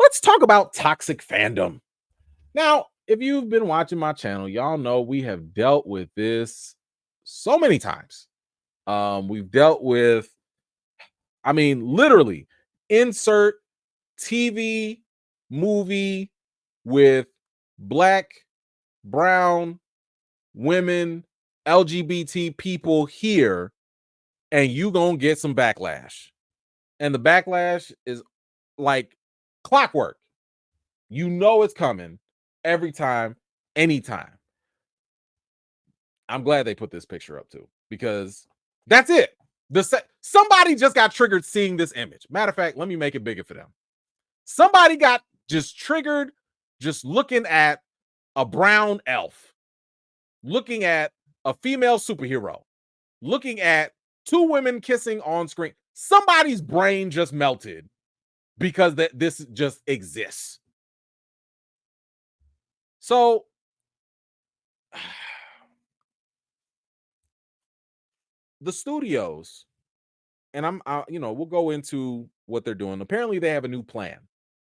let's talk about toxic fandom. Now, if you've been watching my channel, y'all know we have dealt with this so many times. We've dealt with, I mean, literally, insert TV movie with black, brown, women, LGBT people here, and you gonna get some backlash. And the backlash is like clockwork. You know it's coming every time, anytime. I'm glad they put this picture up too, because that's it. Somebody just got triggered seeing this image. Matter of fact, let me make it bigger for them. Somebody got just triggered just looking at a brown elf, looking at a female superhero, looking at two women kissing on screen. Somebody's brain just melted because this just exists. So the studios, and we'll go into what they're doing. Apparently they have a new plan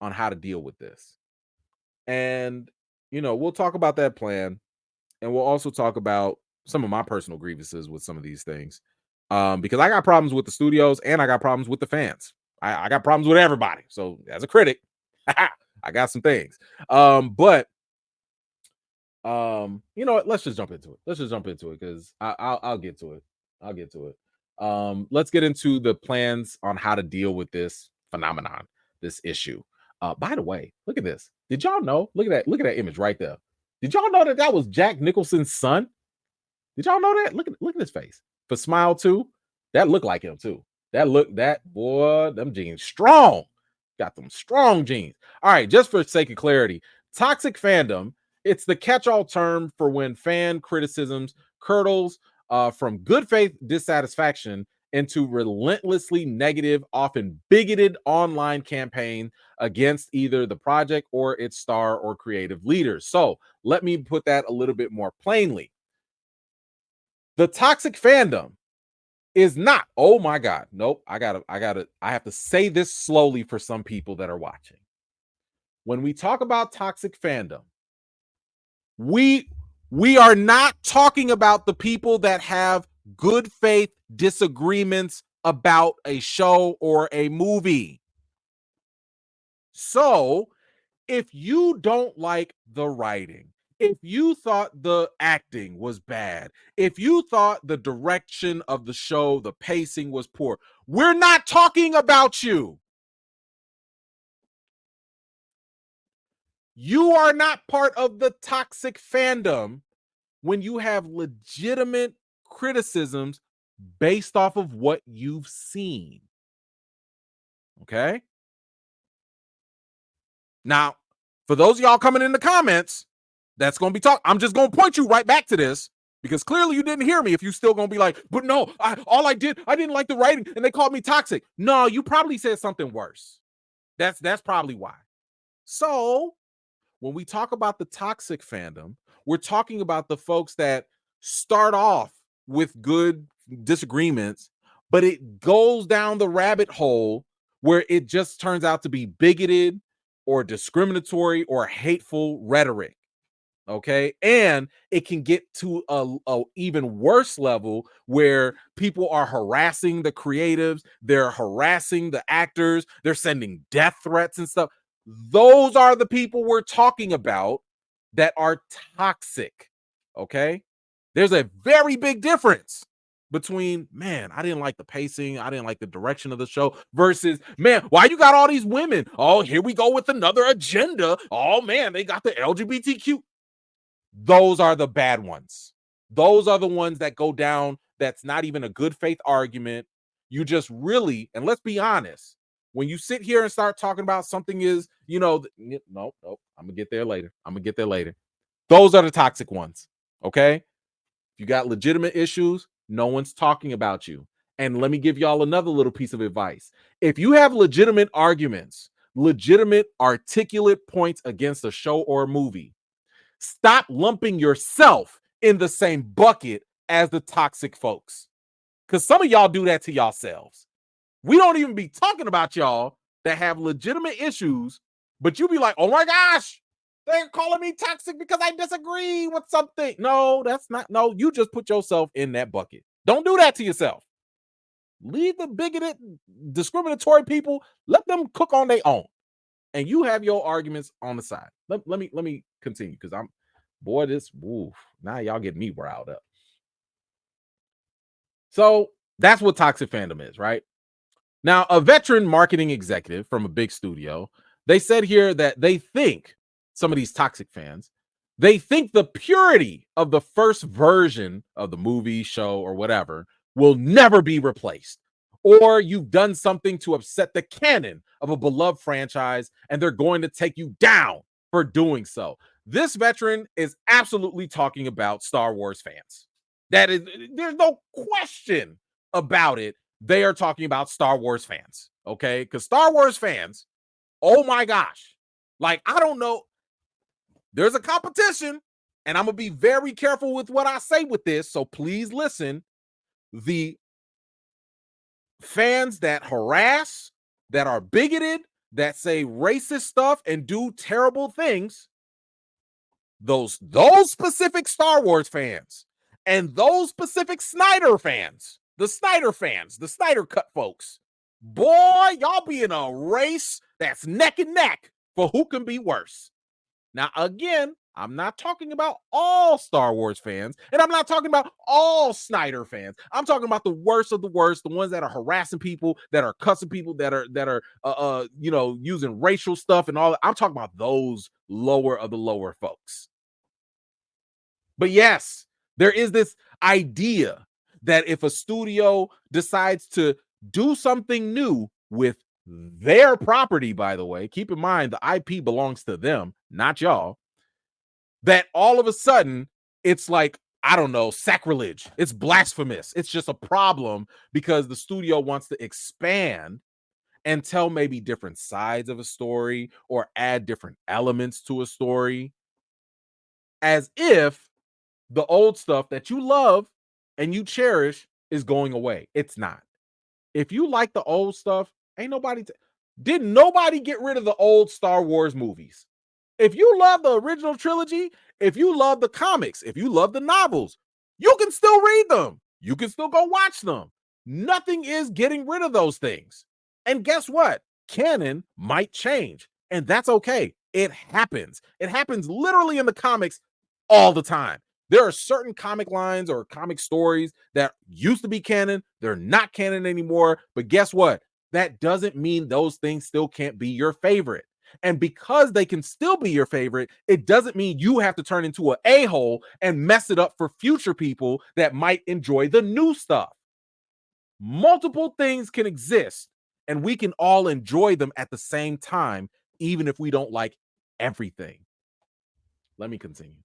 on how to deal with this. And, we'll talk about that plan, and we'll also talk about some of my personal grievances with some of these things. Because I got problems with the studios and I got problems with the fans. I got problems with everybody. So as a critic, I got some things. But you know what? Let's just jump into it. Because I'll get to it. Let's get into the plans on how to deal with this phenomenon, this issue. By the way, look at this. Did y'all know? Look at that image right there. Did y'all know that was Jack Nicholson's son? Did y'all know that? Look at his face. For Smile 2, that looked like him too. That boy, them jeans strong. Got them strong jeans. All right, just for sake of clarity, toxic fandom, it's the catch-all term for when fan criticisms curdles from good faith dissatisfaction into relentlessly negative, often bigoted online campaign against either the project or its star or creative leaders. So let me put that a little bit more plainly. The toxic fandom is not, oh my God, nope, I have to say this slowly for some people that are watching. When we talk about toxic fandom, we are not talking about the people that have good faith disagreements about a show or a movie. So if you don't like the writing, if you thought the acting was bad, if you thought the direction of the show, the pacing was poor, we're not talking about you. You are not part of the toxic fandom when you have legitimate criticisms based off of what you've seen. Okay? Now, for those of y'all coming in the comments, that's going to be talk. I'm just going to point you right back to this because clearly you didn't hear me. If you still going to be like, but no, I didn't like the writing and they called me toxic. No, you probably said something worse. That's probably why. So when we talk about the toxic fandom, we're talking about the folks that start off with good disagreements, but it goes down the rabbit hole where it just turns out to be bigoted or discriminatory or hateful rhetoric. Okay. And it can get to a even worse level where people are harassing the creatives, they're harassing the actors, they're sending death threats and stuff. Those are the people we're talking about that are toxic. Okay. There's a very big difference between, man, I didn't like the pacing, I didn't like the direction of the show, versus, man, why you got all these women? Oh, here we go with another agenda. Oh, man, they got the LGBTQ. Those are the bad ones. Those are the ones that go down. That's not even a good faith argument. You just really, and let's be honest, when you sit here and start talking about something is, nope, I'm gonna get there later. Those are the toxic ones. Okay. If you got legitimate issues, no one's talking about you. And let me give y'all another little piece of advice. If you have legitimate arguments, legitimate articulate points against a show or a movie, stop lumping yourself in the same bucket as the toxic folks. Because some of y'all do that to yourselves. We don't even be talking about y'all that have legitimate issues But you be like, oh my gosh, they're calling me toxic because I disagree with something. No, that's not. No, you just put yourself in that bucket. Don't do that to yourself. Leave the bigoted, discriminatory people, let them cook on their own. And you have your arguments on the side. Let me continue because I'm boy, this woof. Now y'all get me riled up. So that's what toxic fandom is, right? Now, a veteran marketing executive from a big studio, they said here that they think some of these toxic fans, they think the purity of the first version of the movie, show, or whatever will never be replaced. Or you've done something to upset the canon of a beloved franchise, and they're going to take you down for doing so. This veteran is absolutely talking about Star Wars fans. That is, there's no question about it. They are talking about Star Wars fans, okay? Because Star Wars fans, oh my gosh, like, I don't know. There's a competition, and I'm going to be very careful with what I say with this, so please listen. The fans that harass, that are bigoted, that say racist stuff and do terrible things, those specific Star Wars fans and those specific Snyder fans, the Snyder Cut folks, boy, y'all be in a race that's neck and neck for who can be worse. Now, again, I'm not talking about all Star Wars fans, and I'm not talking about all Snyder fans. I'm talking about the worst of the worst, the ones that are harassing people, that are cussing people, that are using racial stuff and all that. I'm talking about those lower of the lower folks. But yes, there is this idea that if a studio decides to do something new with their property, by the way, keep in mind the IP belongs to them, not y'all, that all of a sudden it's like, I don't know, sacrilege. It's blasphemous. It's just a problem because the studio wants to expand and tell maybe different sides of a story or add different elements to a story, as if the old stuff that you love and you cherish is going away. It's not. If you like the old stuff, ain't nobody did nobody get rid of the old Star Wars movies. If you love the original trilogy, if you love the comics, if you love the novels, you can still read them. You can still go watch them. Nothing is getting rid of those things. And guess what? Canon might change, and that's okay. It happens. It happens literally in the comics all the time. There are certain comic lines or comic stories that used to be canon. They're not canon anymore. But guess what? That doesn't mean those things still can't be your favorite. And because they can still be your favorite, it doesn't mean you have to turn into an a-hole and mess it up for future people that might enjoy the new stuff. Multiple things can exist, and we can all enjoy them at the same time, even if we don't like everything. Let me continue.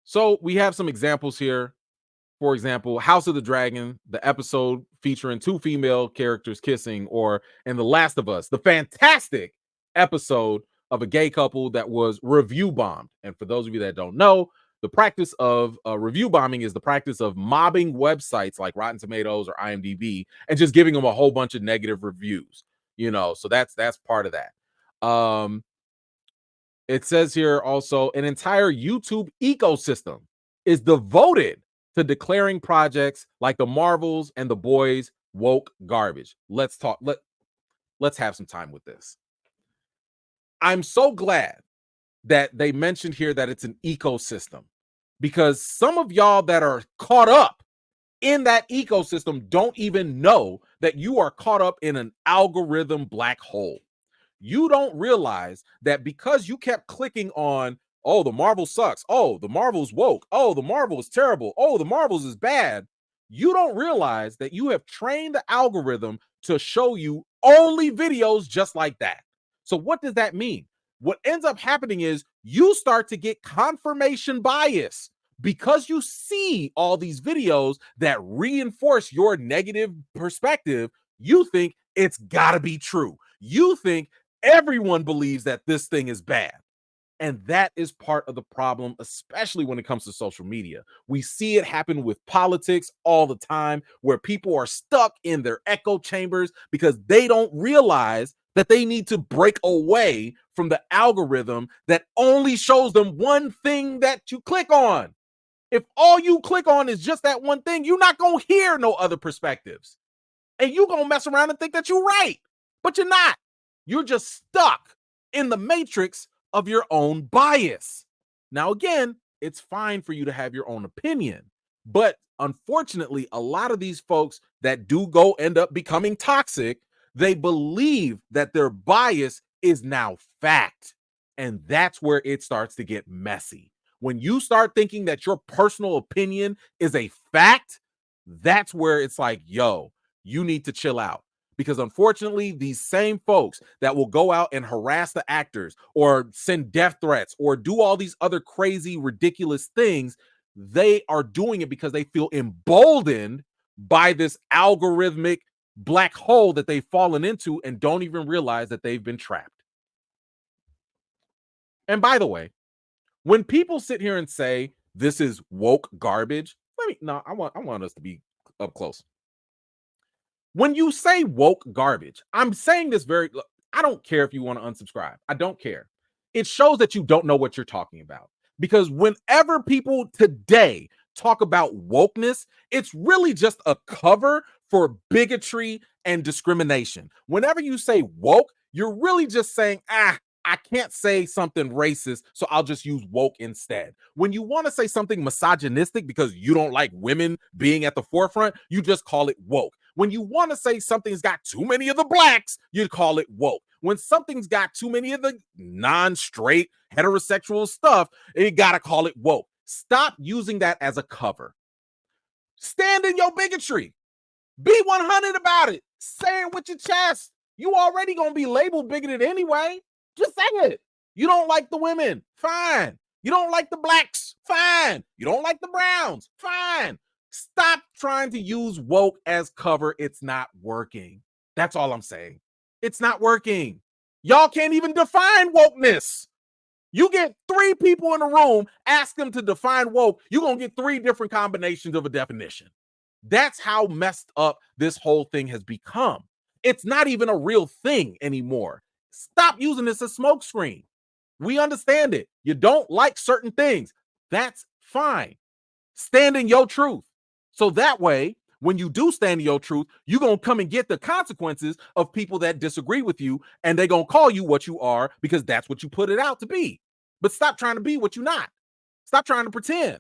So we have some examples here. For example, House of the Dragon, the episode featuring two female characters kissing, or in The Last of Us, the fantastic episode of a gay couple that was review bombed. And for those of you that don't know, the practice of review bombing is the practice of mobbing websites like Rotten Tomatoes or IMDb and just giving them a whole bunch of negative reviews. So that's part of that. It says here also an entire YouTube ecosystem is devoted to declaring projects like the Marvels and the Boys woke garbage. Let's have some time with this. I'm so glad that they mentioned here that it's an ecosystem, because some of y'all that are caught up in that ecosystem don't even know that you are caught up in an algorithm black hole. You don't realize that because you kept clicking on, oh, the Marvel sucks, oh, the Marvel's woke, oh, the Marvel is terrible, oh, the Marvels is bad, you don't realize that you have trained the algorithm to show you only videos just like that. So what does that mean? What ends up happening is you start to get confirmation bias because you see all these videos that reinforce your negative perspective. You think it's got to be true. You think everyone believes that this thing is bad. And that is part of the problem, especially when it comes to social media. We see it happen with politics all the time, where people are stuck in their echo chambers because they don't realize that they need to break away from the algorithm that only shows them one thing that you click on. If all you click on is just that one thing, you're not going to hear no other perspectives. And you're going to mess around and think that you're right, but you're not. You're just stuck in the matrix of your own bias. Now, again, it's fine for you to have your own opinion, but unfortunately, a lot of these folks that do go end up becoming toxic, they believe that their bias is now fact. And that's where it starts to get messy. When you start thinking that your personal opinion is a fact, that's where it's like, yo, you need to chill out. Because unfortunately, these same folks that will go out and harass the actors or send death threats or do all these other crazy, ridiculous things, they are doing it because they feel emboldened by this algorithmic black hole that they've fallen into and don't even realize that they've been trapped. And by the way, when people sit here and say this is woke garbage, I want us to be up close. When you say woke garbage, I'm saying this I don't care if you want to unsubscribe. I don't care. It shows that you don't know what you're talking about. Because whenever people today talk about wokeness, it's really just a cover for bigotry and discrimination. Whenever you say woke, you're really just saying, I can't say something racist, so I'll just use woke instead. When you want to say something misogynistic because you don't like women being at the forefront, you just call it woke. When you want to say something's got too many of the blacks, you call it woke. When something's got too many of the non-straight heterosexual stuff, you gotta call it woke. Stop using that as a cover. Stand in your bigotry. Be 100 about it. Say it with your chest. You already gonna be labeled bigoted anyway. Just say it. You don't like the women, fine. You don't like the blacks, fine. You don't like the browns, fine. Stop trying to use woke as cover. It's not working. That's all I'm saying. It's not working. Y'all can't even define wokeness. You get 3 people in a room, ask them to define woke, you're going to get 3 different combinations of a definition. That's how messed up this whole thing has become. It's not even a real thing anymore. Stop using this as smokescreen. We understand it. You don't like certain things. That's fine. Stand in your truth. So that way, when you do stand in your truth, you're going to come and get the consequences of people that disagree with you, and they're going to call you what you are because that's what you put it out to be. But stop trying to be what you're not. Stop trying to pretend.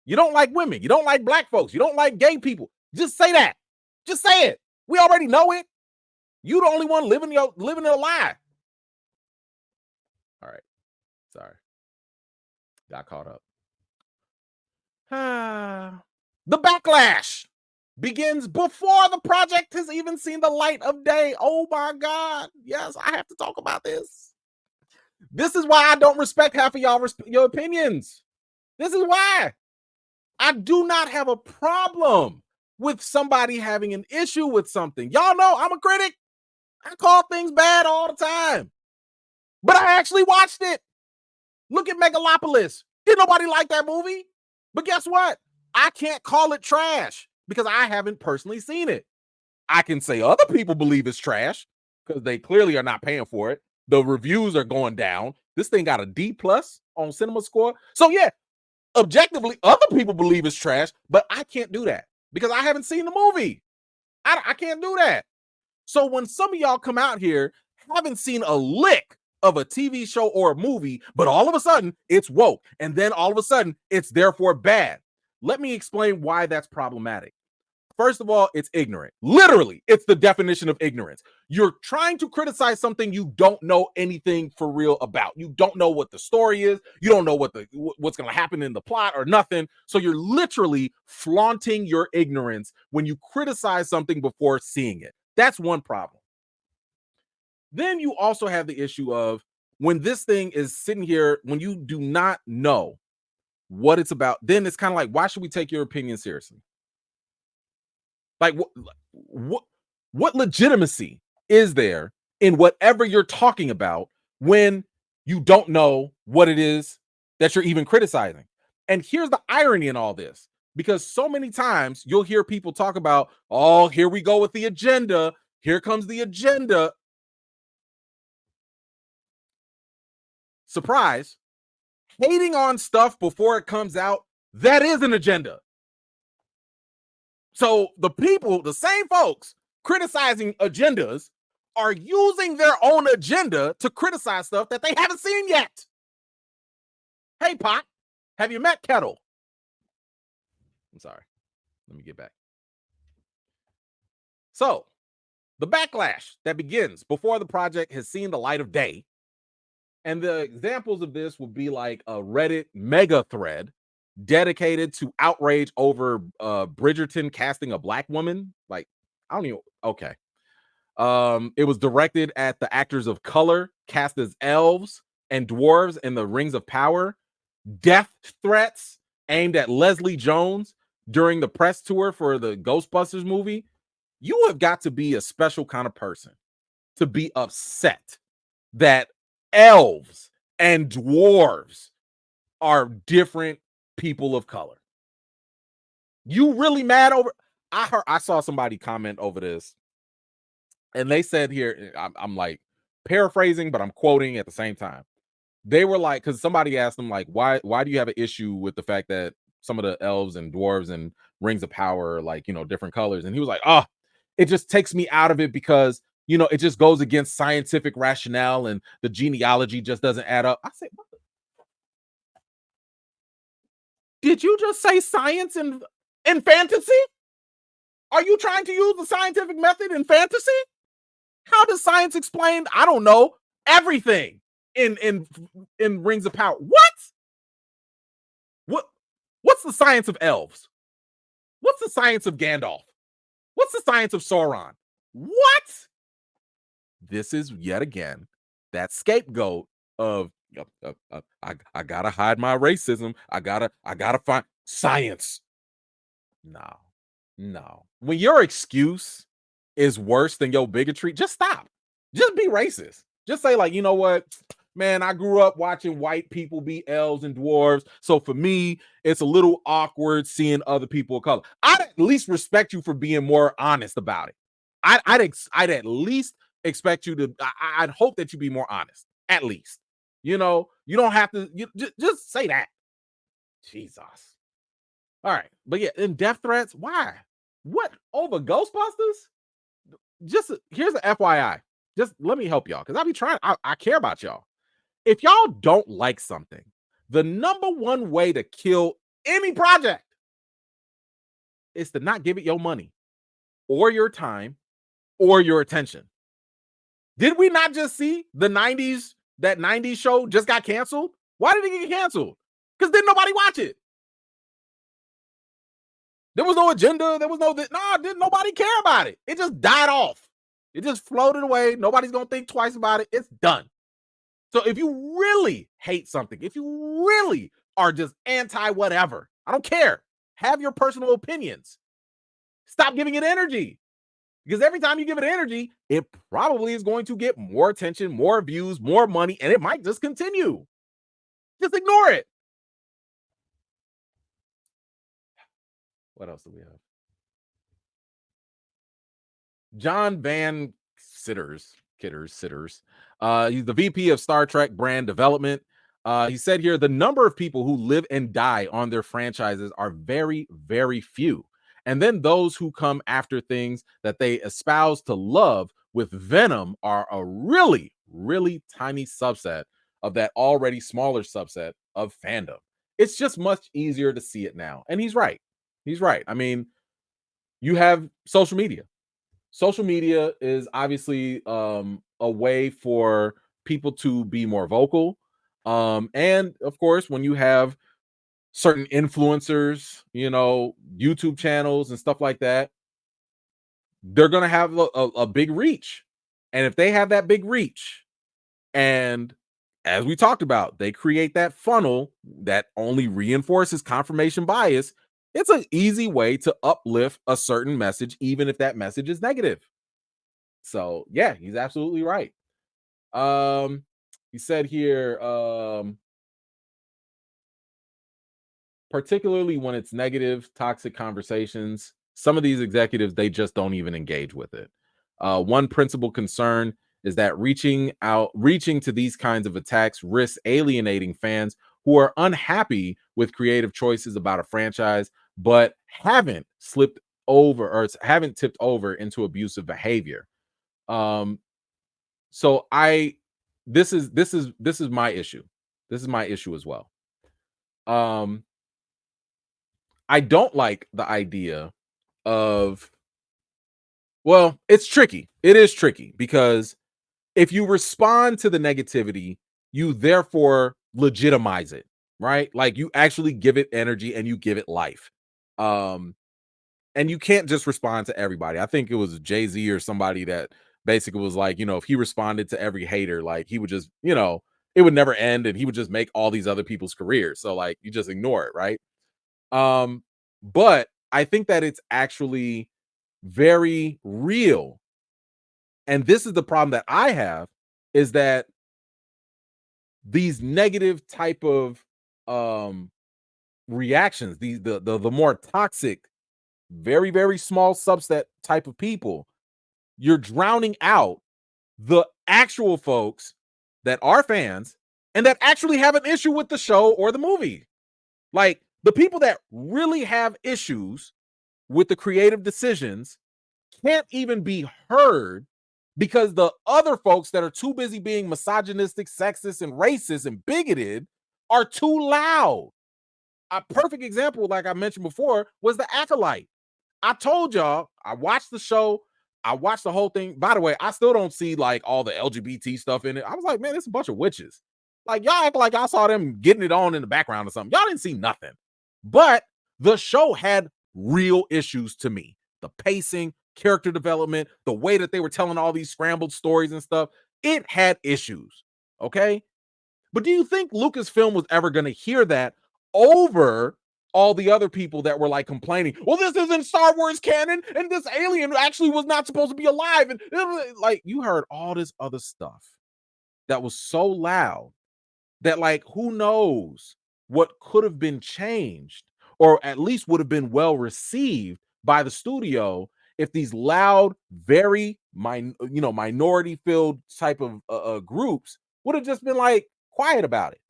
You don't like women. You don't like black folks. You don't like gay people. Just say that. Just say it. We already know it. You the only one living a lie. All right. Sorry. Got caught up. The backlash begins before the project has even seen the light of day. Oh my God. Yes, I have to talk about this. This is why I don't respect half of your opinions. This is why. I do not have a problem with somebody having an issue with something. Y'all know I'm a critic. I call things bad all the time. But I actually watched it. Look at Megalopolis. Didn't nobody like that movie? But guess what? I can't call it trash because I haven't personally seen it. I can say other people believe it's trash because they clearly are not paying for it. The reviews are going down. This thing got a D+ on Cinema Score. So yeah, objectively, other people believe it's trash, but I can't do that because I haven't seen the movie. I can't do that. So when some of y'all come out here, haven't seen a lick of a TV show or a movie, but all of a sudden it's woke, and then all of a sudden it's therefore bad. Let me explain why that's problematic. First of all, it's ignorant. Literally, it's the definition of ignorance. You're trying to criticize something you don't know anything for real about. You don't know what the story is. You don't know what's going to happen in the plot or nothing. So you're literally flaunting your ignorance when you criticize something before seeing it. That's one problem. Then you also have the issue of when this thing is sitting here, when you do not know what it's about, then it's kind of like, why should we take your opinion seriously? Like what legitimacy is there in whatever you're talking about when you don't know what it is that you're even criticizing. And here's the irony in all this, because so many times you'll hear people talk about, oh, here we go with the agenda. Here comes the agenda. Surprise. Hating on stuff before it comes out, that is an agenda. So the people, the same folks criticizing agendas, are using their own agenda to criticize stuff that they haven't seen yet. Hey, Pot, have you met Kettle? I'm sorry. Let me get back. So, the backlash that begins before the project has seen the light of day. And the examples of this would be like a Reddit mega thread dedicated to outrage over Bridgerton casting a black woman. Like, I don't even, okay. It was directed at the actors of color cast as elves and dwarves in the Rings of Power. Death threats aimed at Leslie Jones during the press tour for the Ghostbusters movie. You have got to be a special kind of person to be upset that elves and dwarves are different people of color. You really mad over? I saw somebody comment over this, and they said here, I'm like paraphrasing, but I'm quoting at the same time. They were like, because somebody asked them, like, why do you have an issue with the fact that some of the elves and dwarves and Rings of Power are like, you know, different colors? And he was like, oh, it just takes me out of it because, you know, it just goes against scientific rationale and the genealogy just doesn't add up. I said, did you just say science and fantasy? Are you trying to use the scientific method in fantasy? How does science explain, I don't know, everything in Rings of Power? What's the science of elves? What's the science of Gandalf? What's the science of Sauron? What? This is yet again that scapegoat of I gotta hide my racism. I gotta find science. No. When your excuse is worse than your bigotry, just stop. Just be racist. Just say, like, you know what, man, I grew up watching white people be elves and dwarves. So for me, it's a little awkward seeing other people of color. I'd at least respect you for being more honest about it. I'd at least expect you to, I'd hope that you be more honest. At least. You know, you don't have to, just say that. Jesus. All right. But yeah, in death threats, why? What? Over Ghostbusters? Just here's an FYI. Just let me help y'all, because I be trying. I care about y'all. If y'all don't like something, the number one way to kill any project is to not give it your money or your time or your attention. Did we not just see that 90s show just got canceled? Why did it get canceled? Because didn't nobody watch it. There was no agenda. There was didn't nobody care about it. It just died off. It just floated away. Nobody's going to think twice about it. It's done. So if you really hate something, if you really are just anti whatever, I don't care. Have your personal opinions. Stop giving it energy. Because every time you give it energy, it probably is going to get more attention, more views, more money, and it might just continue. Just ignore it. What else do we have? John Van Sitters. He's the VP of Star Trek brand development. He said here, the number of people who live and die on their franchises are very, very few. And then those who come after things that they espouse to love with venom are a really, really tiny subset of that already smaller subset of fandom. It's just much easier to see it now. And he's right. He's right. I mean, you have social media. Social media is obviously a way for people to be more vocal. And of course, when you have certain influencers, you know, YouTube channels and stuff like that, they're going to have a big reach. And if they have that big reach, and as we talked about, they create that funnel that only reinforces confirmation bias, it's an easy way to uplift a certain message, even if that message is negative. So yeah, he's absolutely right. He said here, particularly when it's negative, toxic conversations, some of these executives, they just don't even engage with it. One principal concern is that reaching to these kinds of attacks risks alienating fans who are unhappy with creative choices about a franchise, but haven't tipped over into abusive behavior. Um, so I, this is my issue. This is my issue as well. Um, I don't like the idea of, well, it's tricky. It is tricky because if you respond to the negativity, you therefore legitimize it, right? Like you actually give it energy and you give it life. Um, and you can't just respond to everybody. I think it was Jay-Z or somebody that basically was like, if he responded to every hater, like he would just, it would never end and he would just make all these other people's careers. So like you just ignore it, right? Um, but I think that it's actually very real. And this is the problem that I have is that these negative type of um reactions, the more toxic, very, very small subset type of people, you're drowning out the actual folks that are fans and that actually have an issue with the show or the movie. Like the people that really have issues with the creative decisions can't even be heard because the other folks that are too busy being misogynistic, sexist, and racist and bigoted are too loud. A perfect example, like I mentioned before, was The Acolyte. I told y'all, I watched the show. I watched the whole thing. By the way, I still don't see like all the LGBT stuff in it. I was like, man, it's a bunch of witches. Like y'all act like I saw them getting it on in the background or something. Y'all didn't see nothing. But the show had real issues to me. The pacing, character development, the way that they were telling all these scrambled stories and stuff, it had issues. Okay. But do you think Lucasfilm was ever going to hear that over all the other people that were like complaining, well, this isn't Star Wars canon, and this alien actually was not supposed to be alive? And like you heard all this other stuff that was so loud that, like, who knows what could have been changed or at least would have been well received by the studio if these loud, very minority filled type of groups would have just been like quiet about it.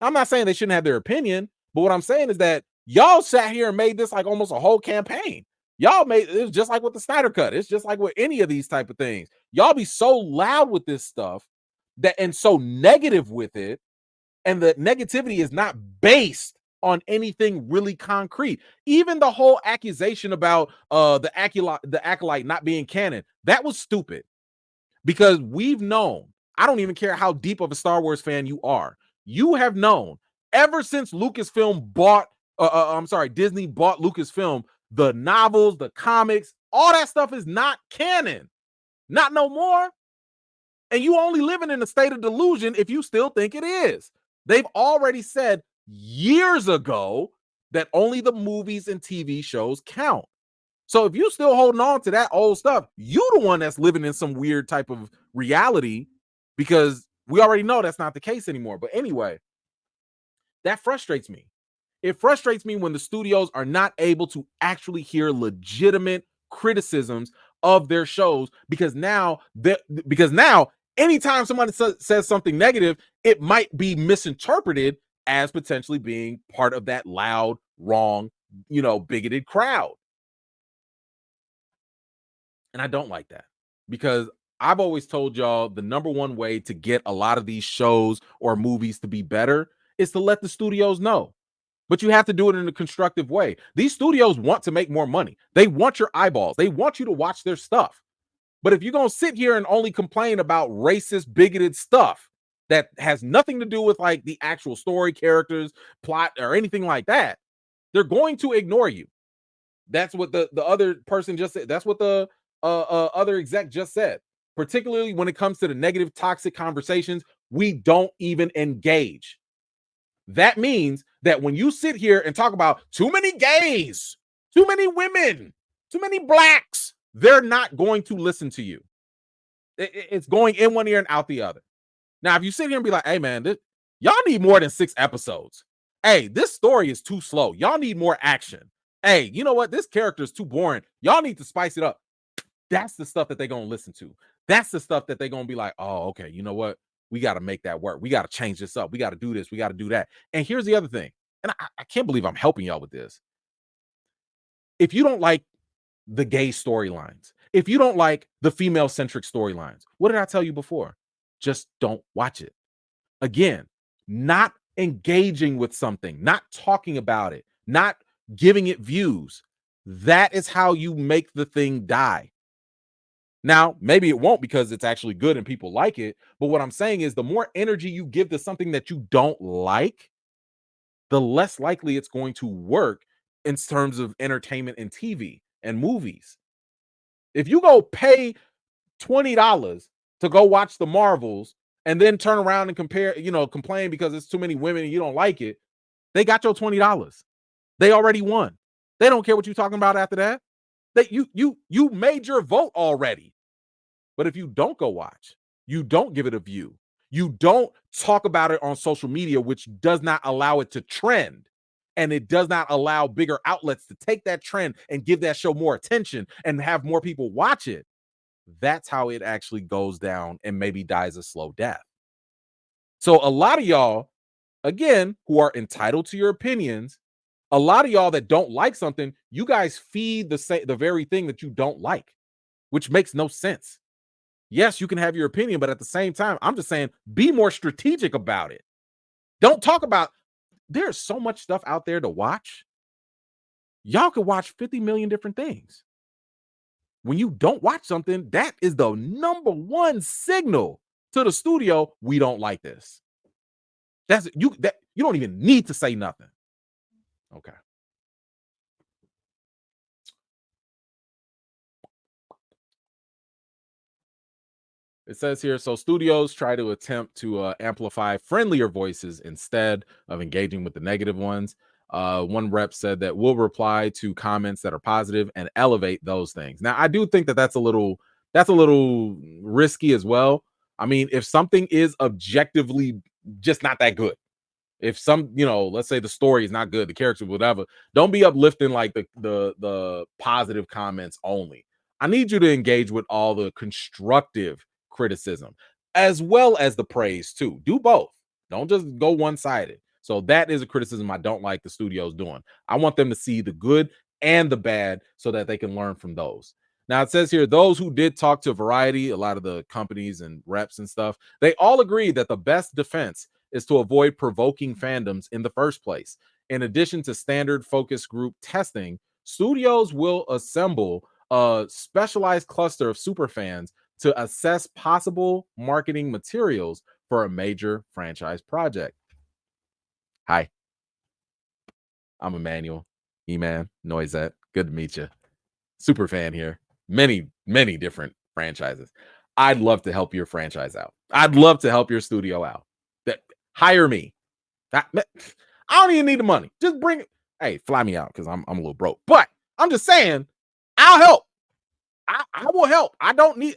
I'm not saying they shouldn't have their opinion, but what I'm saying is that y'all sat here and made this like almost a whole campaign. Y'all made it was just like with the Snyder Cut. It's just like with any of these type of things. Y'all be so loud with this stuff that and so negative with it, and the negativity is not based on anything really concrete. Even the whole accusation about the acolyte not being canon, that was stupid. Because we've known, I don't even care how deep of a Star Wars fan you are, you have known ever since Disney bought Lucasfilm, the novels, the comics, all that stuff is not canon. Not no more. And you only living in a state of delusion if you still think it is. They've already said years ago that only the movies and TV shows count. So if you're still holding on to that old stuff, you the one that's living in some weird type of reality, because we already know that's not the case anymore. But anyway, that frustrates me. It frustrates me when the studios are not able to actually hear legitimate criticisms of their shows, because now anytime somebody says something negative, it might be misinterpreted as potentially being part of that loud, wrong, bigoted crowd. And I don't like that, because I've always told y'all the number one way to get a lot of these shows or movies to be better is to let the studios know. But you have to do it in a constructive way. These studios want to make more money. They want your eyeballs. They want you to watch their stuff. But if you're going to sit here and only complain about racist, bigoted stuff that has nothing to do with like the actual story, characters, plot, or anything like that, they're going to ignore you. That's what the other person just said. That's what the other exec just said. Particularly when it comes to the negative, toxic conversations, we don't even engage. That means that when you sit here and talk about too many gays, too many women, too many blacks, they're not going to listen to you. It's going in one ear and out the other. Now, if you sit here and be like, hey, man, y'all need more than 6 episodes. Hey, this story is too slow. Y'all need more action. Hey, you know what? This character is too boring. Y'all need to spice it up. That's the stuff that they're going to listen to. That's the stuff that they're going to be like, oh, okay, you know what? We got to make that work. We got to change this up. We got to do this. We got to do that. And here's the other thing. And I can't believe I'm helping y'all with this. If you don't like the gay storylines, if you don't like the female-centric storylines, what did I tell you before? Just don't watch it. Again, not engaging with something, not talking about it, not giving it views. That is how you make the thing die. Now, maybe it won't because it's actually good and people like it. But what I'm saying is the more energy you give to something that you don't like, the less likely it's going to work in terms of entertainment and TV and movies. If you go pay $20 to go watch the Marvels and then turn around and complain because it's too many women and you don't like it, they got your $20. They already won. They don't care what you're talking about after that. You made your vote already. But if you don't go watch, you don't give it a view, you don't talk about it on social media, which does not allow it to trend, and it does not allow bigger outlets to take that trend and give that show more attention and have more people watch it, that's how it actually goes down and maybe dies a slow death. So a lot of y'all, again, who are entitled to your opinions, a lot of y'all that don't like something, you guys feed the very thing that you don't like, which makes no sense. Yes, you can have your opinion, but at the same time, I'm just saying, be more strategic about it. Don't talk about, there's so much stuff out there to watch. Y'all could watch 50 million different things. When you don't watch something, that is the number one signal to the studio, we don't like this. You don't even need to say nothing. Okay. It says here, so studios try to attempt to amplify friendlier voices instead of engaging with the negative ones. One rep said that we'll reply to comments that are positive and elevate those things. Now, I do think that that's a little risky as well. I mean, if something is objectively just not that good, if let's say the story is not good, the character, whatever, don't be uplifting like the positive comments only. I need you to engage with all the constructive criticism as well as the praise too. Do both. Don't just go one-sided. So that is a criticism I don't like the studios doing. I want them to see the good and the bad so that they can learn from those. Now it says here, those who did talk to Variety, a lot of the companies and reps and stuff, they all agree that the best defense is to avoid provoking fandoms in the first place. In addition to standard focus group testing, studios will assemble a specialized cluster of superfans to assess possible marketing materials for a major franchise project. Hi, I'm Emmanuel, E-Man, Noisette. Good to meet you. Super fan here. Many, many different franchises. I'd love to help your franchise out. I'd love to help your studio out. Hire me. I don't even need the money. Just bring it. Hey, fly me out because I'm a little broke. But I'm just saying, I'll help. I will help. I don't need.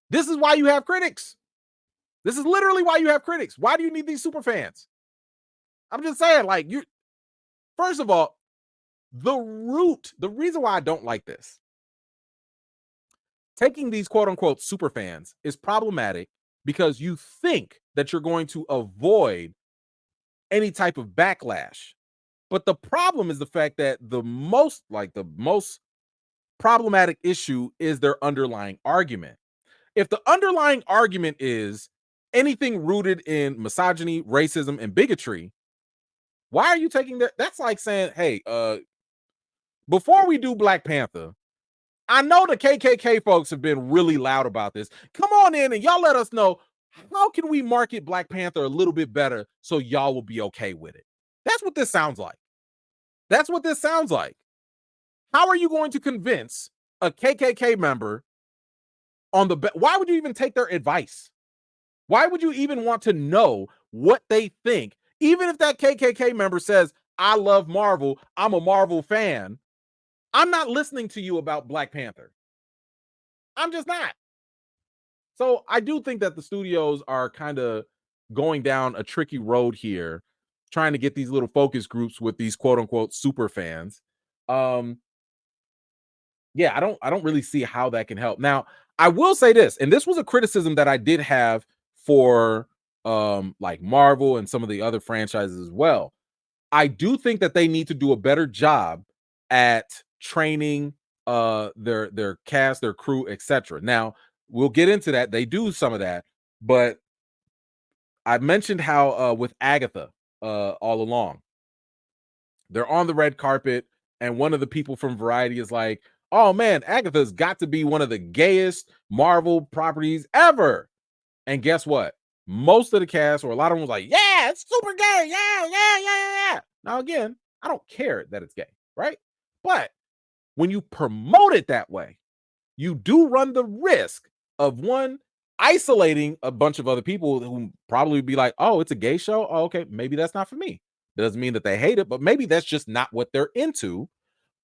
This is why you have critics. This is literally why you have critics. Why do you need these super fans? I'm just saying, like, first of all, the reason why I don't like this, taking these quote unquote super fans is problematic because you think that you're going to avoid any type of backlash. But the problem is the fact that the most problematic issue is their underlying argument. If the underlying argument is anything rooted in misogyny, racism, and bigotry, why are you taking that? That's like saying, hey, before we do Black Panther, I know the KKK folks have been really loud about this. Come on in and y'all let us know, how can we market Black Panther a little bit better so y'all will be okay with it? That's what this sounds like. That's what this sounds like. How are you going to convince a KKK member why would you even take their advice? Why would you even want to know what they think? Even if that KKK member says, I love Marvel, I'm a Marvel fan, I'm not listening to you about Black Panther. I'm just not. So I do think that the studios are kind of going down a tricky road here, trying to get these little focus groups with these quote unquote super fans. Um, yeah, I don't really see how that can help. Now, I will say this, and this was a criticism that I did have for like Marvel and some of the other franchises as well. I do think that they need to do a better job at training their cast, their crew, etc. Now, we'll get into that. They do some of that, but I mentioned how with Agatha all along, they're on the red carpet, and one of the people from Variety is like, "Oh man, Agatha's got to be one of the gayest Marvel properties ever." And guess what? Most of the cast, or a lot of them, was like, "Yeah, it's super gay. Yeah, yeah, yeah, yeah." Now, again, I don't care that it's gay, right? But when you promote it that way, you do run the risk of one, isolating a bunch of other people who probably be like, "Oh, it's a gay show. Oh, okay, maybe that's not for me." Doesn't mean that they hate it, but maybe that's just not what they're into.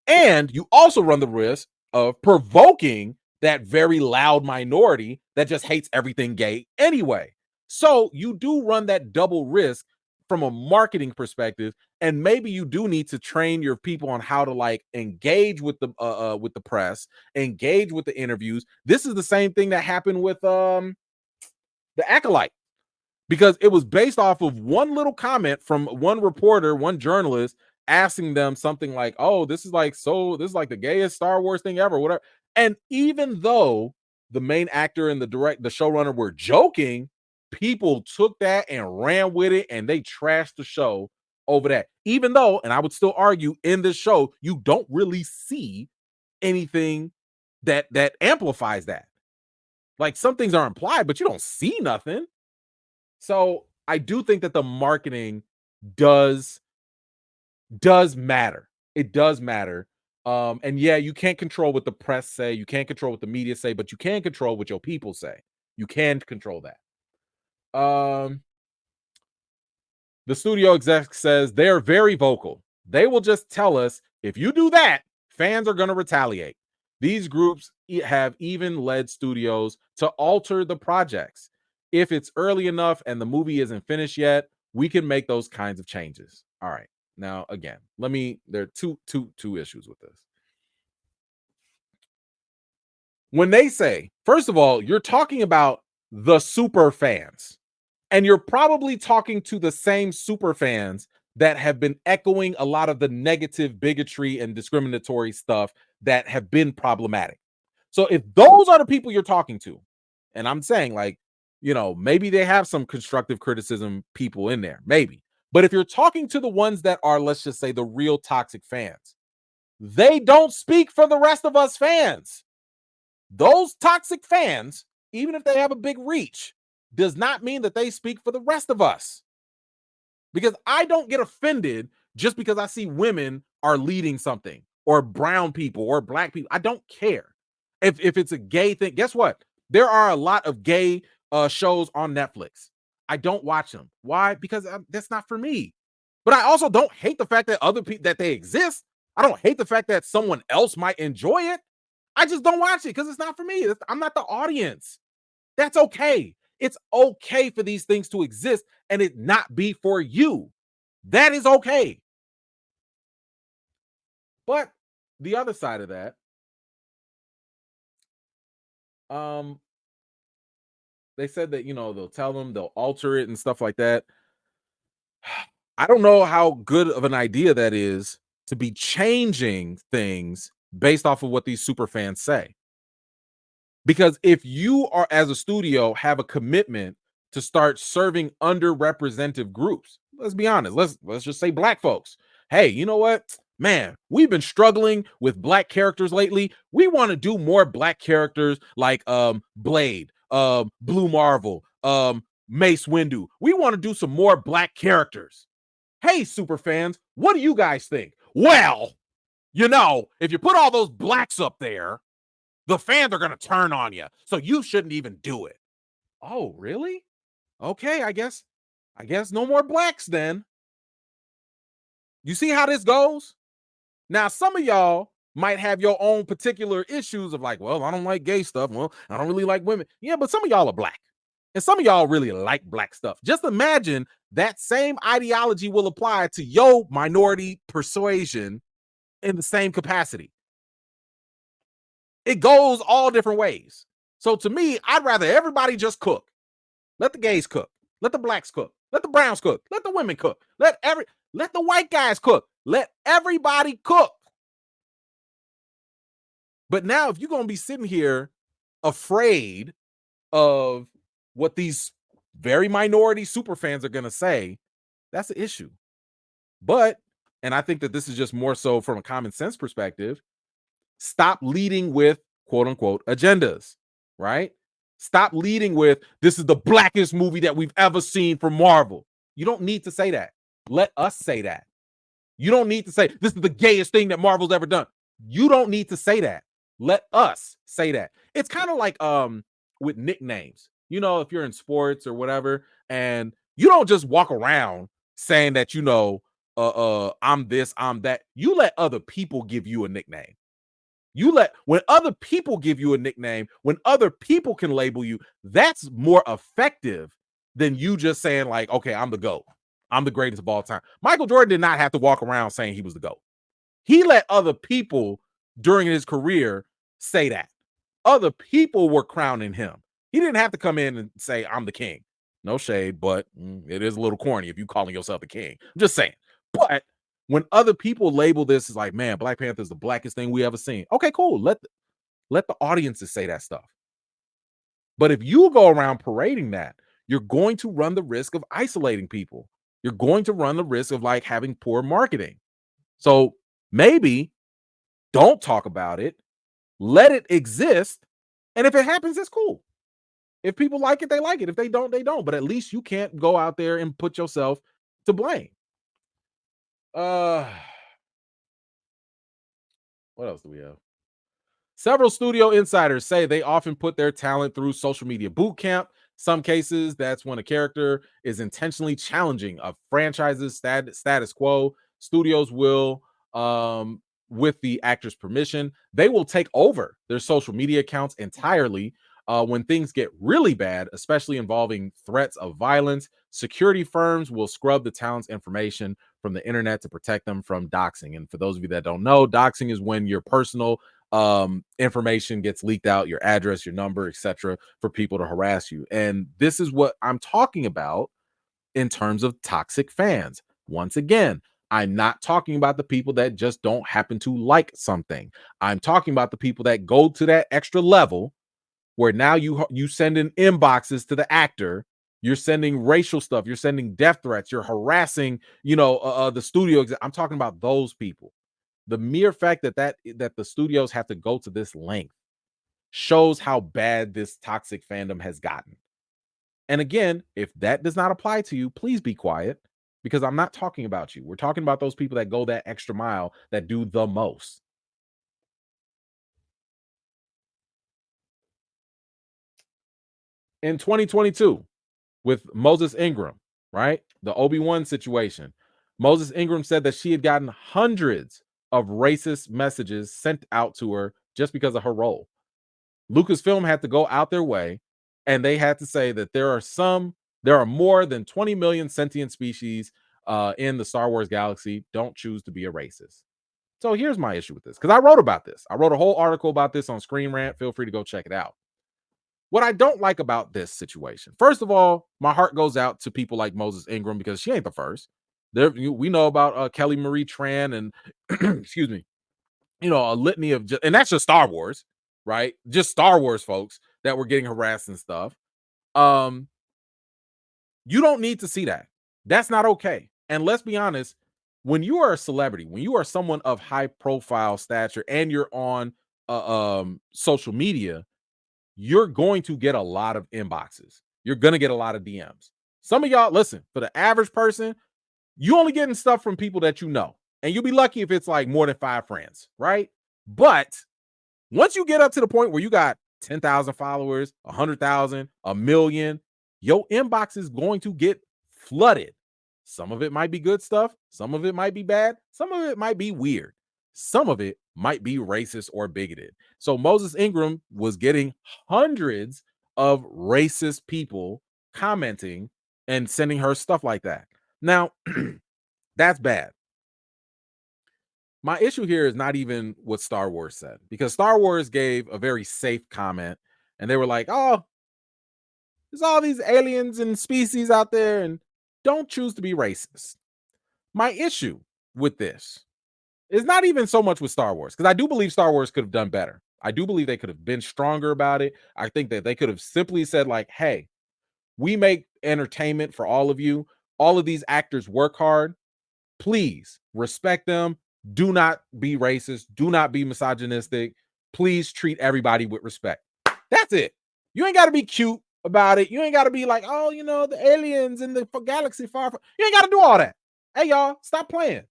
And you also run the risk of provoking that very loud minority that just hates everything gay anyway. So you do run that double risk from a marketing perspective, and maybe you do need to train your people on how to like engage with the press, engage with the interviews. This is the same thing that happened with the Acolyte, because it was based off of one little comment from one reporter, one journalist, asking them something like, "Oh, this is like this is like the gayest Star Wars thing ever," whatever. And even though the main actor and the showrunner were joking, people took that and ran with it, and they trashed the show over that. Even though, and I would still argue, in this show, you don't really see anything that amplifies that. Like, some things are implied, but you don't see nothing. So I do think that the marketing does matter. It does matter. And yeah, you can't control what the press say, you can't control what the media say, but you can control what your people say. You can control that. The studio exec says they're very vocal. They will just tell us, if you do that, fans are going to retaliate. These groups have even led studios to alter the projects. If it's early enough and the movie isn't finished yet, we can make those kinds of changes. All right. Now, again, there are two issues with this. When they say, first of all, you're talking about the super fans, and you're probably talking to the same super fans that have been echoing a lot of the negative bigotry and discriminatory stuff that have been problematic. So if those are the people you're talking to, and I'm saying, like, maybe they have some constructive criticism people in there, maybe. But if you're talking to the ones that are, let's just say, the real toxic fans, they don't speak for the rest of us fans. Those toxic fans, even if they have a big reach, does not mean that they speak for the rest of us. Because I don't get offended just because I see women are leading something, or brown people, or black people. I don't care. If it's a gay thing, guess what? There are a lot of gay shows on Netflix. I don't watch them. Why? Because that's not for me. But I also don't hate the fact that other people, that they exist. I don't hate the fact that someone else might enjoy it. I just don't watch it because it's not for me. I'm not the audience. That's okay. It's okay for these things to exist and it not be for you. That is okay. But the other side of that, um, they said that, they'll tell them, they'll alter it and stuff like that. I don't know how good of an idea that is, to be changing things based off of what these super fans say. Because if you are, as a studio, have a commitment to start serving underrepresented groups, let's be honest, let's just say black folks. Hey, you know what? Man, we've been struggling with black characters lately. We want to do more black characters like Blade, Blue Marvel, Mace Windu. We want to do some more black characters. Hey, super fans, what do you guys think? Well, if you put all those blacks up there, the fans are going to turn on you. So you shouldn't even do it. Oh, really? Okay, I guess no more blacks then. You see how this goes? Now, some of y'all might have your own particular issues of like, well, I don't like gay stuff. Well, I don't really like women. Yeah, but some of y'all are black. And some of y'all really like black stuff. Just imagine that same ideology will apply to your minority persuasion in the same capacity. It goes all different ways. So to me, I'd rather everybody just cook. Let the gays cook. Let the blacks cook. Let the browns cook. Let the women cook. Let the white guys cook. Let everybody cook. But now if you're going to be sitting here afraid of what these very minority super fans are going to say, that's an issue. But, and I think that this is just more so from a common sense perspective, stop leading with quote unquote agendas, right? Stop leading with this is the blackest movie that we've ever seen from Marvel. You don't need to say that. Let us say that. You don't need to say this is the gayest thing that Marvel's ever done. You don't need to say that. Let us say that. It's kind of like with nicknames. You know, if you're in sports or whatever, and you don't just walk around saying that, you know, I'm this, I'm that. You let other people give you a nickname. When other people give you a nickname, when other people can label you, that's more effective than you just saying like, okay, I'm the GOAT. I'm the greatest of all time. Michael Jordan did not have to walk around saying he was the GOAT. He let other people during his career say that. Other people were crowning him. He didn't have to come in and say, I'm the king. No shade, but it is a little corny if you calling yourself the king. I'm just saying. But when other people label this as like, man, Black Panther is the blackest thing we ever seen. Okay, cool. Let the audiences say that stuff. But if you go around parading that, you're going to run the risk of isolating people. You're going to run the risk of like having poor marketing. So maybe don't talk about it. Let it exist. And if it happens, it's cool. If people like it, they like it. If they don't, they don't. But at least you can't go out there and put yourself to blame. What else do we have? Several studio insiders say they often put their talent through social media boot camp. Some cases, that's when a character is intentionally challenging a franchise's status quo. Studios will, with the actor's permission, they will take over their social media accounts entirely. When things get really bad, especially involving threats of violence, security firms will scrub the talent's information from the internet to protect them from doxing. And for those of you that don't know, doxing is when your personal information gets leaked out, your address, your number, etc., for people to harass you. And this is what I'm talking about in terms of toxic fans. Once again, I'm not talking about the people that just don't happen to like something. I'm talking about the people that go to that extra level where now you send in inboxes to the actor, you're sending racial stuff, you're sending death threats, you're harassing, the studio. I'm talking about those people. The mere fact that the studios have to go to this length shows how bad this toxic fandom has gotten. And again, if that does not apply to you, please be quiet, because I'm not talking about you. We're talking about those people that go that extra mile, that do the most. In 2022, with Moses Ingram, right? The Obi-Wan situation. Moses Ingram said that she had gotten hundreds of racist messages sent out to her just because of her role. Lucasfilm had to go out their way, and they had to say that there are more than 20 million sentient species in the Star Wars galaxy. Don't choose to be a racist. So here's my issue with this, because I wrote about this. I wrote a whole article about this on Screen Rant. Feel free to go check it out. What I don't like about this situation, first of all, my heart goes out to people like Moses Ingram, because she ain't the first. We know about Kelly Marie Tran and excuse me, a litany of and that's just Star Wars, right? Just Star Wars folks that were getting harassed and stuff. You don't need to see that. That's not okay. And let's be honest, when you are a celebrity, when you are someone of high profile stature and you're on social media, you're going to get a lot of inboxes. You're going to get a lot of DMs. Some of y'all, listen, for the average person, you only getting stuff from people that you know. And you'll be lucky if it's like more than 5 friends, right? But once you get up to the point where you got 10,000 followers, 100,000, a million, your inbox is going to get flooded. Some of it might be good stuff. Some of it might be bad. Some of it might be weird. Some of it might be racist or bigoted. So Moses Ingram was getting hundreds of racist people commenting and sending her stuff like that. Now, that's bad. My issue here is not even what Star Wars said, because Star Wars gave a very safe comment and they were like, oh, there's all these aliens and species out there and don't choose to be racist. My issue with this is not even so much with Star Wars, because I do believe Star Wars could have done better. I do believe they could have been stronger about it. I think that they could have simply said, like, hey, we make entertainment for all of you. All of these actors work hard. Please respect them. Do not be racist. Do not be misogynistic. Please treat everybody with respect. That's it. You ain't got to be cute about it. You ain't got to be like, oh, you know, the aliens in the galaxy far. You ain't got to do all that. Hey, y'all, stop playing.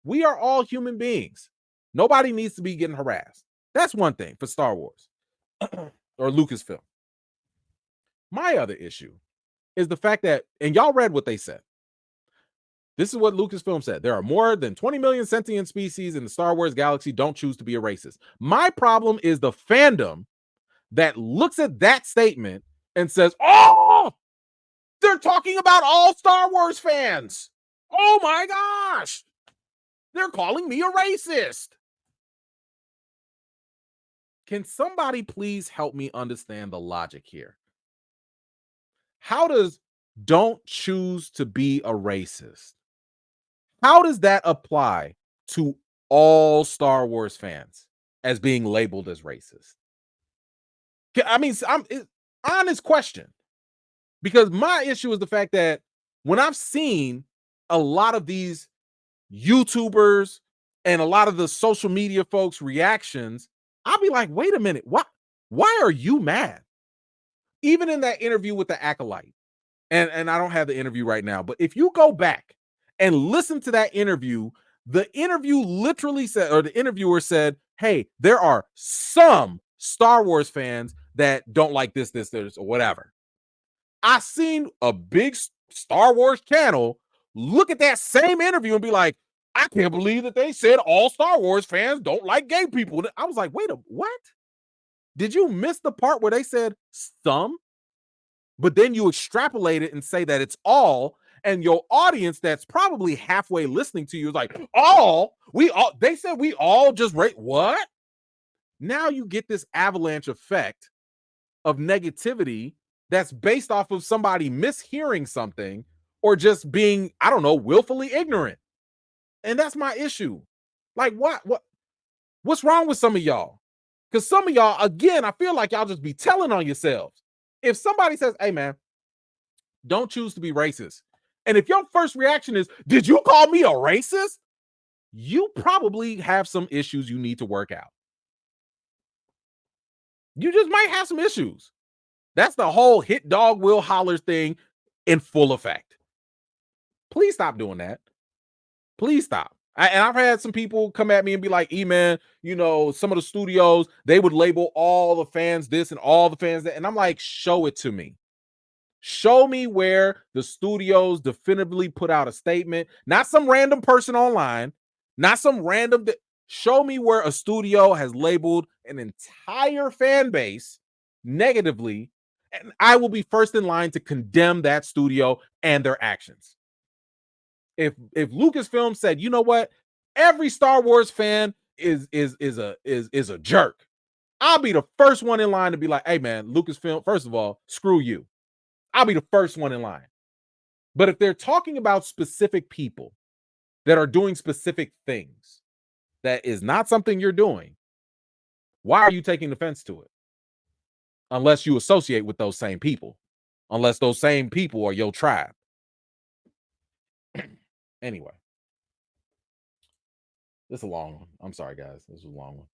We are all human beings. Nobody needs to be getting harassed. That's one thing for Star Wars or Lucasfilm. My other issue is the fact that, and y'all read what they said. This is what Lucasfilm said. There are more than 20 million sentient species in the Star Wars galaxy. Don't choose to be a racist. My problem is the fandom that looks at that statement and says, oh, they're talking about all Star Wars fans. Oh my gosh. They're calling me a racist. Can somebody please help me understand the logic here? How does don't choose to be a racist? How does that apply to all Star Wars fans as being labeled as racist? I mean, honest question. Because my issue is the fact that when I've seen a lot of these YouTubers and a lot of the social media folks' reactions, I'll be like, wait a minute, what? Why are you mad? Even in that interview with the acolyte, and I don't have the interview right now, but if you go back and listen to that interview, the interview literally said, or the interviewer said, hey, there are some Star Wars fans that don't like this, or whatever. I seen a big Star Wars channel look at that same interview and be like, I can't believe that they said all Star Wars fans don't like gay people. I was like, wait a what? Did you miss the part where they said some? But then you extrapolate it and say that it's all, and your audience that's probably halfway listening to you is like, they said we all just rate what? Now you get this avalanche effect of negativity that's based off of somebody mishearing something or just being, I don't know, willfully ignorant. And that's my issue. Like, what's wrong with some of y'all? Because some of y'all, again, I feel like y'all just be telling on yourselves. If somebody says, hey, man, don't choose to be racist. And if your first reaction is, did you call me a racist? You probably have some issues you need to work out. You just might have some issues. That's the whole hit dog will holler thing in full effect. Please stop doing that. Please stop. And I've had some people come at me and be like, man, you know, some of the studios, they would label all the fans this and all the fans that. And I'm like, show it to me. Show me where the studios definitively put out a statement, not some random person online, not some random. Show me where a studio has labeled an entire fan base negatively, and I will be first in line to condemn that studio and their actions. If Lucasfilm said, you know what, every Star Wars fan is a jerk, I'll be the first one in line to be like, hey man, Lucasfilm, first of all, screw you. I'll be the first one in line. But if they're talking about specific people that are doing specific things that is not something you're doing, why are you taking offense to it? Unless you associate with those same people, unless those same people are your tribe. Anyway, this is a long one. I'm sorry, guys. This is a long one.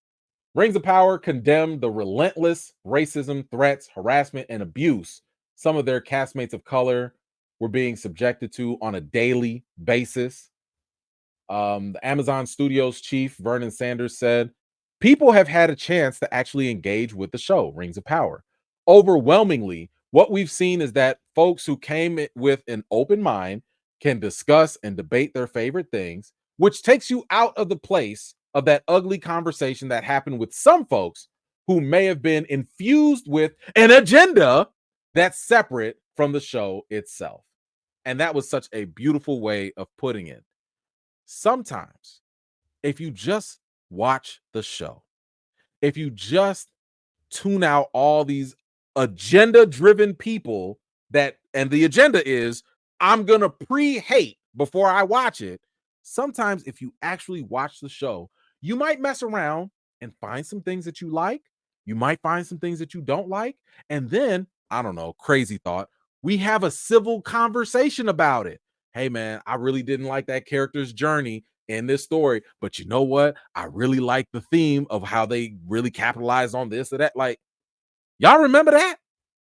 Rings of Power condemned the relentless racism, threats, harassment, and abuse some of their castmates of color were being subjected to on a daily basis. The Amazon Studios chief, Vernon Sanders, said, people have had a chance to actually engage with the show, Rings of Power. Overwhelmingly, what we've seen is that folks who came with an open mind can discuss and debate their favorite things, which takes you out of the place of that ugly conversation that happened with some folks who may have been infused with an agenda that's separate from the show itself. And that was such a beautiful way of putting it. Sometimes, if you just watch the show, if you just tune out all these agenda driven people and the agenda is, I'm going to pre-hate before I watch it. Sometimes if you actually watch the show, you might mess around and find some things that you like. You might find some things that you don't like. And then, I don't know, crazy thought, we have a civil conversation about it. Hey man, I really didn't like that character's journey in this story, but you know what? I really like the theme of how they really capitalized on this or that. Like, y'all remember that?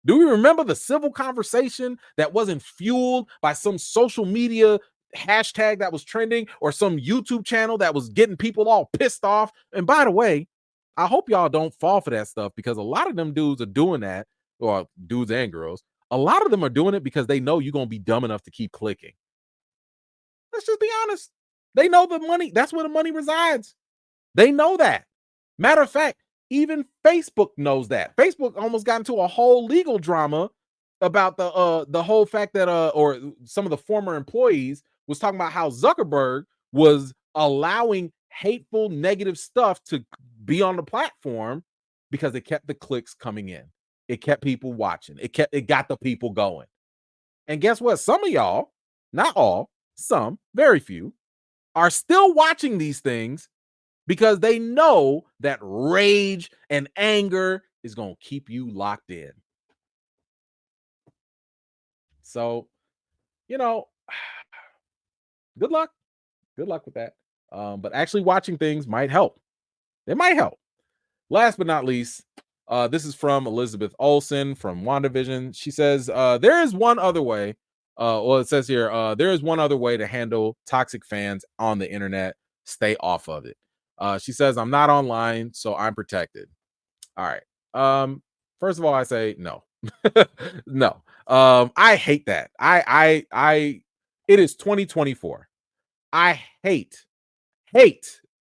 Do we remember the civil conversation that wasn't fueled by some social media hashtag that was trending or some YouTube channel that was getting people all pissed off? And by the way, I hope y'all don't fall for that stuff, because a lot of them dudes are doing that, or dudes and girls. A lot of them are doing it because they know you're going to be dumb enough to keep clicking. Let's just be honest. They know the money. That's where the money resides. They know that. Matter of fact, even Facebook knows that. Facebook almost got into a whole legal drama about the whole fact that or some of the former employees was talking about how Zuckerberg was allowing hateful, negative stuff to be on the platform because it kept the clicks coming in. It kept people watching. It got the people going. And guess what? Some of y'all, not all, some, very few, are still watching these things because they know that rage and anger is going to keep you locked in. So, good luck. Good luck with that. But actually watching things might help. It might help. Last but not least, this is from Elizabeth Olsen from WandaVision. She says, there is one other way. It says here, there is one other way to handle toxic fans on the internet. Stay off of it. She says, I'm not online, so I'm protected. All right. First of all, I say no. No. I hate that. It is 2024. I hate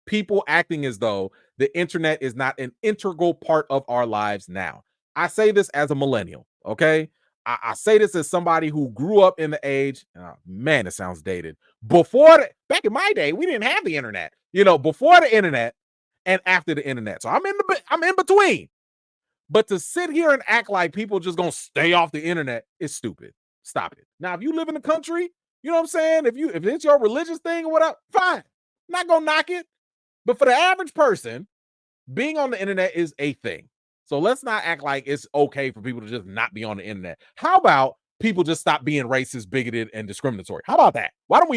people acting as though the internet is not an integral part of our lives now. I say this as a millennial, okay? I say this as somebody who grew up in the age, man, it sounds dated. Back in my day, we didn't have the internet. Before the internet and after the internet. So I'm in between. But to sit here and act like people just gonna stay off the internet is stupid. Stop it. Now, if you live in the country, you know what I'm saying? If it's your religious thing or whatever, fine. Not gonna knock it. But for the average person, being on the internet is a thing. So let's not act like it's okay for people to just not be on the internet. How about people just stop being racist, bigoted, and discriminatory? How about that? Why don't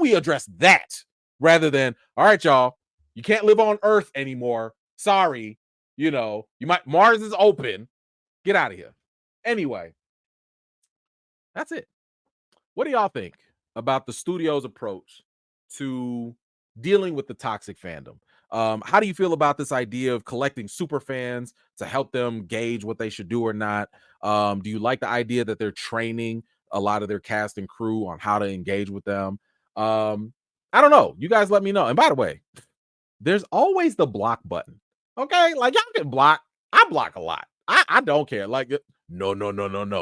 we address that rather than, all right, y'all, you can't live on Earth anymore. Sorry. Mars is open. Get out of here. Anyway, that's it. What do y'all think about the studio's approach to dealing with the toxic fandom? How do you feel about this idea of collecting super fans to help them gauge what they should do or not? Do you like the idea that they're training a lot of their cast and crew on how to engage with them? I don't know. You guys let me know. And by the way, there's always the block button. Okay, like y'all can block. I block a lot. I don't care. Like, no.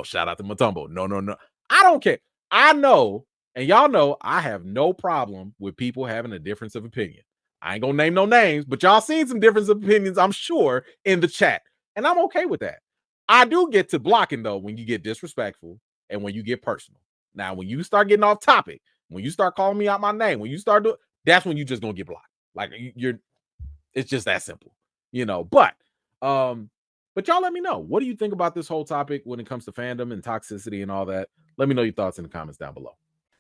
Shout out to Matumbo. No. I don't care. I know, and y'all know, I have no problem with people having a difference of opinion. I ain't gonna name no names, but y'all seen some difference of opinions, I'm sure, in the chat, and I'm okay with that. I do get to blocking though when you get disrespectful and when you get personal. Now, when you start getting off topic, when you start calling me out my name, when you start doing, that's when you just gonna get blocked. Like it's just that simple, But y'all let me know. What do you think about this whole topic when it comes to fandom and toxicity and all that? Let me know your thoughts in the comments down below.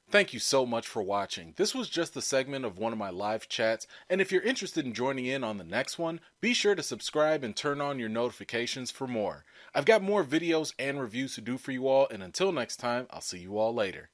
Thank you so much for watching. This was just a segment of one of my live chats, and if you're interested in joining in on the next one, be sure to subscribe and turn on your notifications for more. I've got more videos and reviews to do for you all, and until next time, I'll see you all later.